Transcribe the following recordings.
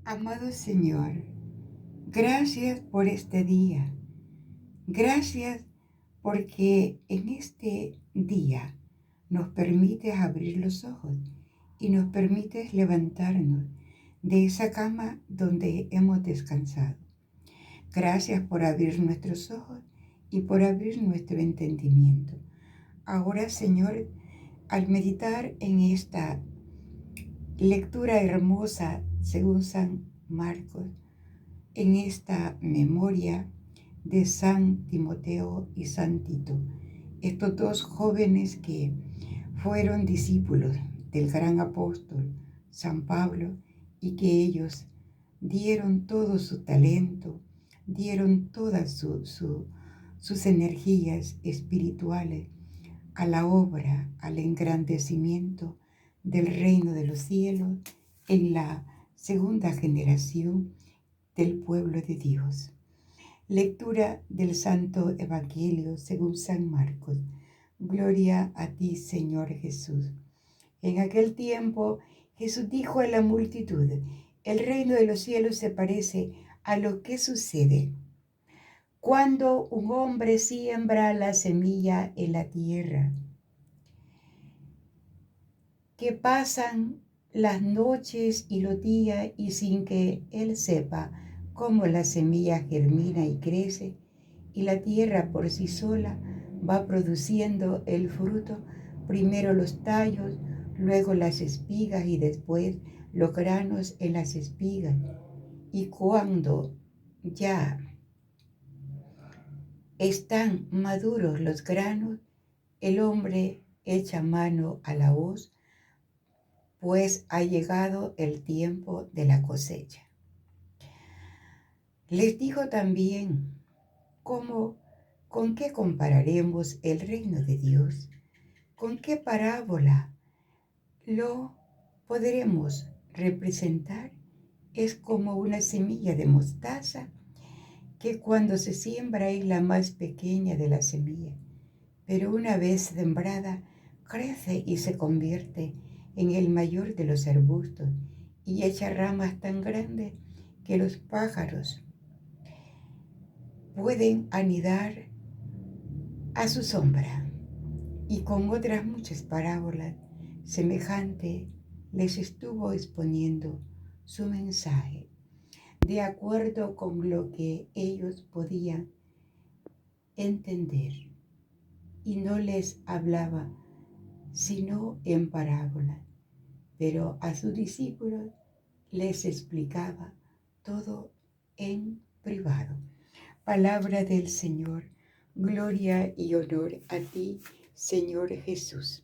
Amado Señor, gracias por este día. Gracias porque en este día nos permites abrir los ojos y nos permites levantarnos de esa cama donde hemos descansado. Gracias por abrir nuestros ojos y por abrir nuestro entendimiento. Ahora, Señor, al meditar en esta lectura hermosa según San Marcos, en esta memoria de San Timoteo y San Tito, estos dos jóvenes que fueron discípulos del gran apóstol San Pablo y que ellos dieron todo su talento, dieron todas sus energías espirituales a la obra, al engrandecimiento del reino de los cielos en la segunda generación del pueblo de Dios. Lectura del Santo Evangelio según San Marcos. Gloria a ti, Señor Jesús. En aquel tiempo Jesús dijo a la multitud: el reino de los cielos se parece a lo que sucede cuando un hombre siembra la semilla en la tierra, que pasan las noches y los días y sin que él sepa cómo la semilla germina y crece, y la tierra por sí sola va produciendo el fruto, primero los tallos, luego las espigas y después los granos en las espigas. Y cuando ya están maduros los granos, el hombre echa mano a la hoz, pues ha llegado el tiempo de la cosecha. Les dijo también: ¿con qué compararemos el reino de Dios? ¿Con qué parábola lo podremos representar? Es como una semilla de mostaza que cuando se siembra es la más pequeña de la semilla, pero una vez sembrada crece y se convierte en el mayor de los arbustos y echa ramas tan grandes que los pájaros pueden anidar a su sombra. Y con otras muchas parábolas semejantes les estuvo exponiendo su mensaje, de acuerdo con lo que ellos podían entender. Y no les hablaba sino en parábolas, pero a sus discípulos les explicaba todo en privado. Palabra del Señor. Gloria y honor a ti, Señor Jesús.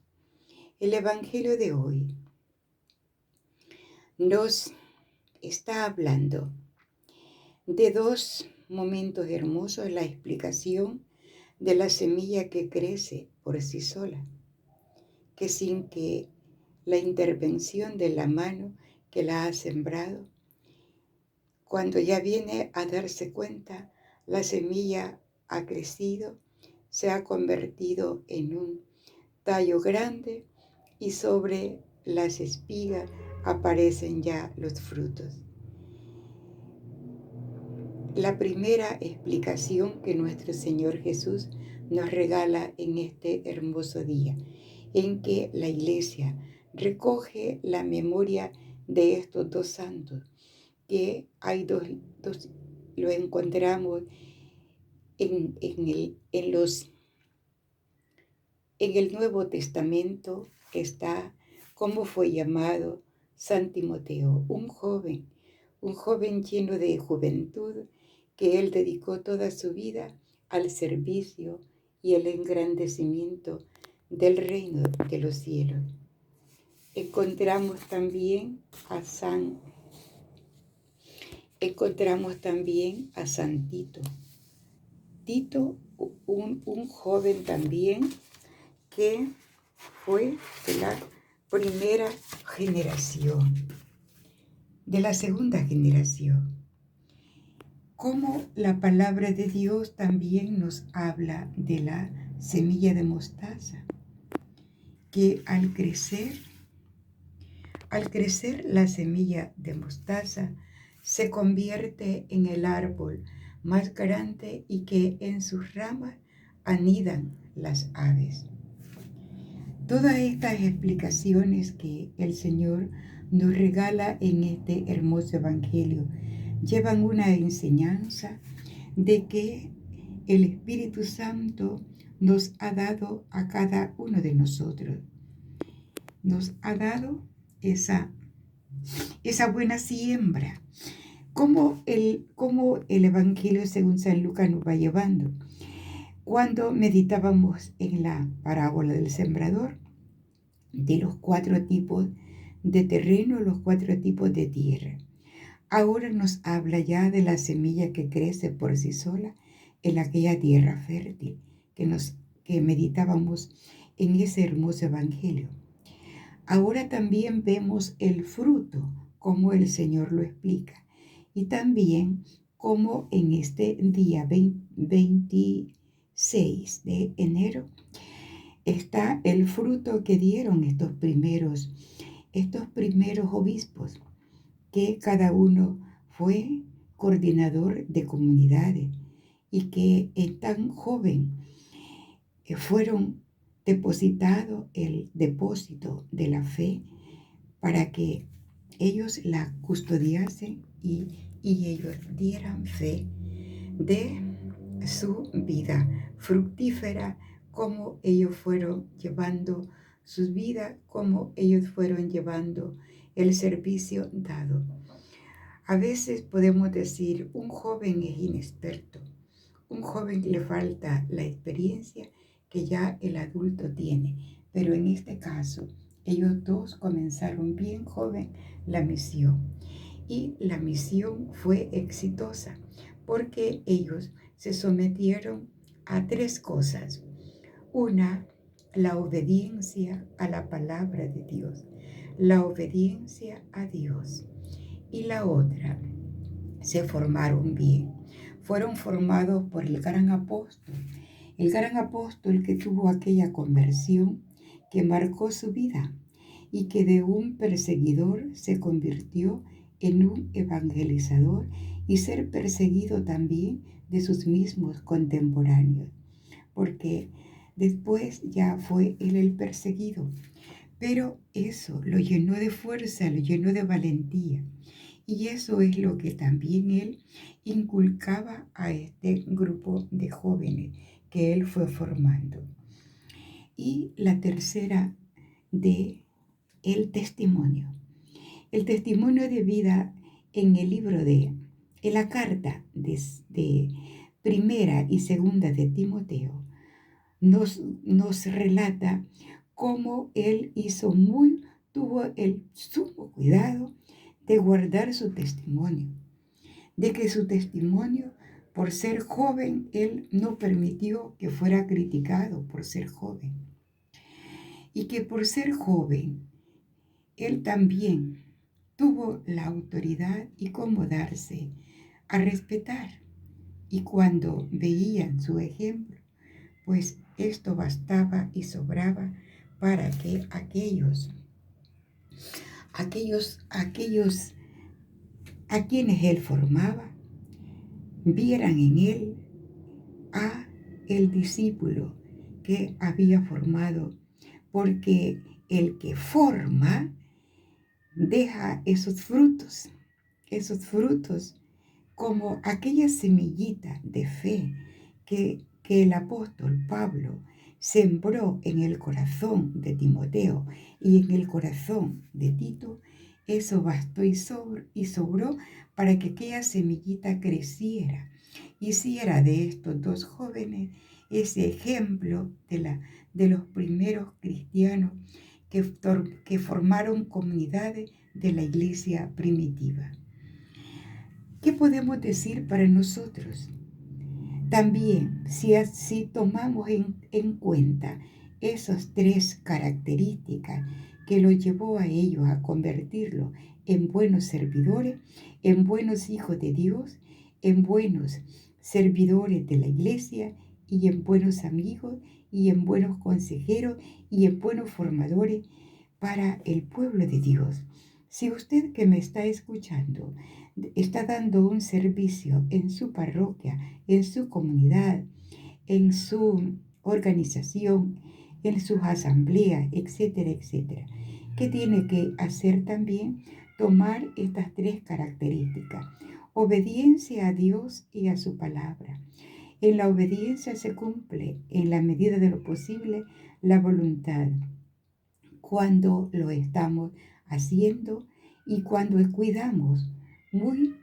El Evangelio de hoy nos está hablando de dos momentos hermosos: la explicación de la semilla que crece por sí sola, que sin que la intervención de la mano que la ha sembrado, cuando ya viene a darse cuenta, la semilla ha crecido, se ha convertido en un tallo grande y sobre las espigas aparecen ya los frutos. La primera explicación que nuestro Señor Jesús nos regala en este hermoso día, en que la Iglesia recoge la memoria de estos dos santos, que hay dos lo encontramos en el Nuevo Testamento. Está cómo fue llamado San Timoteo, un joven lleno de juventud, que él dedicó toda su vida al servicio y el engrandecimiento del reino de los cielos. Encontramos también a San Tito. Tito, un joven también que fue de la primera generación, de la segunda generación. Como la palabra de Dios también nos habla de la semilla de mostaza, que al crecer la semilla de mostaza se convierte en el árbol más grande y que en sus ramas anidan las aves. Todas estas explicaciones que el Señor nos regala en este hermoso Evangelio llevan una enseñanza de que el Espíritu Santo nos ha dado a cada uno de nosotros. Nos ha dado esa buena siembra. Como el Evangelio según San Lucas nos va llevando. Cuando meditábamos en la parábola del sembrador, de los 4 tipos de terreno, los 4 tipos de tierra. Ahora nos habla ya de la semilla que crece por sí sola en aquella tierra fértil que meditábamos en ese hermoso Evangelio. Ahora también vemos el fruto, como el Señor lo explica, y también como en este día 26 de enero está el fruto que dieron estos primeros obispos, que cada uno fue coordinador de comunidades y que tan joven fueron depositado el depósito de la fe para que ellos la custodiasen y ellos dieran fe de su vida fructífera, cómo ellos fueron llevando sus vidas, cómo ellos fueron llevando el servicio dado. A veces podemos decir, un joven es inexperto, un joven le falta la experiencia que ya el adulto tiene, pero en este caso, ellos dos comenzaron bien joven la misión y la misión fue exitosa porque ellos se sometieron a 3 cosas. Una, la obediencia a la palabra de Dios, la obediencia a Dios. Y la otra, se formaron bien. Fueron formados por el gran apóstol que tuvo aquella conversión que marcó su vida y que de un perseguidor se convirtió en un evangelizador y ser perseguido también de sus mismos contemporáneos, porque después ya fue él el perseguido, pero eso lo llenó de fuerza, lo llenó de valentía, y eso es lo que también él inculcaba a este grupo de jóvenes que él fue formando. Y la tercera de el testimonio de vida en el libro en la carta de primera y segunda de Timoteo, nos relata cómo él tuvo el sumo cuidado de guardar su testimonio, de que su testimonio, por ser joven, él no permitió que fuera criticado por ser joven, y que por ser joven, él también tuvo la autoridad y cómo darse a respetar. Y cuando veían su ejemplo, pues esto bastaba y sobraba para que aquellos a quienes él formaba vieran en él a el discípulo que había formado, porque el que forma deja esos frutos como aquella semillita de fe que el apóstol Pablo sembró en el corazón de Timoteo y en el corazón de Tito. Eso bastó y sobró para que aquella semillita creciera. Hiciera de estos 2 jóvenes ese ejemplo de los primeros cristianos que formaron comunidades de la iglesia primitiva. ¿Qué podemos decir para nosotros? También, si tomamos en cuenta esas 3 características que lo llevó a ellos a convertirlo en buenos servidores, en buenos hijos de Dios, en buenos servidores de la iglesia y en buenos amigos y en buenos consejeros y en buenos formadores para el pueblo de Dios. Si usted que me está escuchando está dando un servicio en su parroquia, en su comunidad, en su organización, en sus asambleas, etcétera, etcétera, ¿qué tiene que hacer también? Tomar estas tres características: obediencia a Dios y a su palabra. En la obediencia se cumple, en la medida de lo posible, la voluntad, cuando lo estamos haciendo y cuando cuidamos muy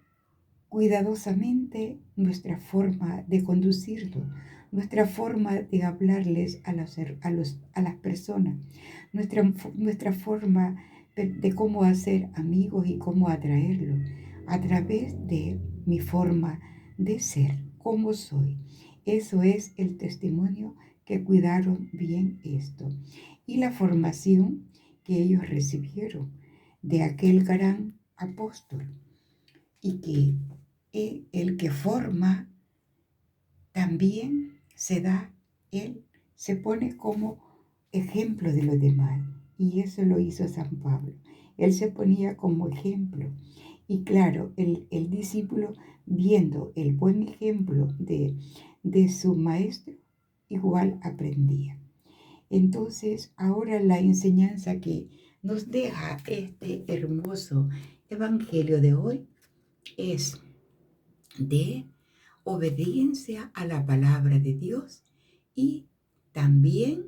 cuidadosamente nuestra forma de conducirlo, nuestra forma de hablarles a las personas, nuestra forma de cómo hacer amigos y cómo atraerlos, a través de mi forma de ser, como soy. Eso es el testimonio que cuidaron bien esto. Y la formación que ellos recibieron de aquel gran apóstol, y que el que forma también él se pone como ejemplo de los demás. Y eso lo hizo San Pablo. Él se ponía como ejemplo. Y claro, el discípulo, viendo el buen ejemplo de su maestro, igual aprendía. Entonces, ahora la enseñanza que nos deja este hermoso evangelio de hoy es de obediencia a la palabra de Dios y también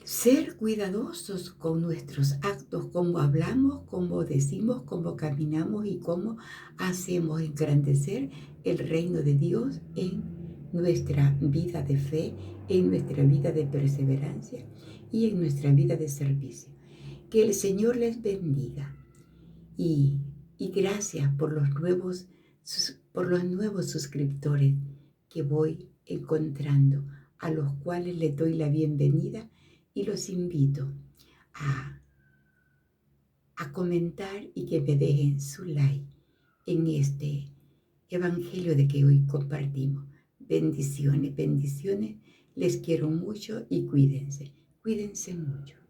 ser cuidadosos con nuestros actos, cómo hablamos, cómo decimos, cómo caminamos y cómo hacemos engrandecer el reino de Dios en nuestra vida de fe, en nuestra vida de perseverancia y en nuestra vida de servicio. Que el Señor les bendiga y gracias por los nuevos suscriptores que voy encontrando, a los cuales les doy la bienvenida y los invito a comentar y que me dejen su like en este evangelio de que hoy compartimos. Bendiciones, bendiciones. Les quiero mucho y cuídense mucho.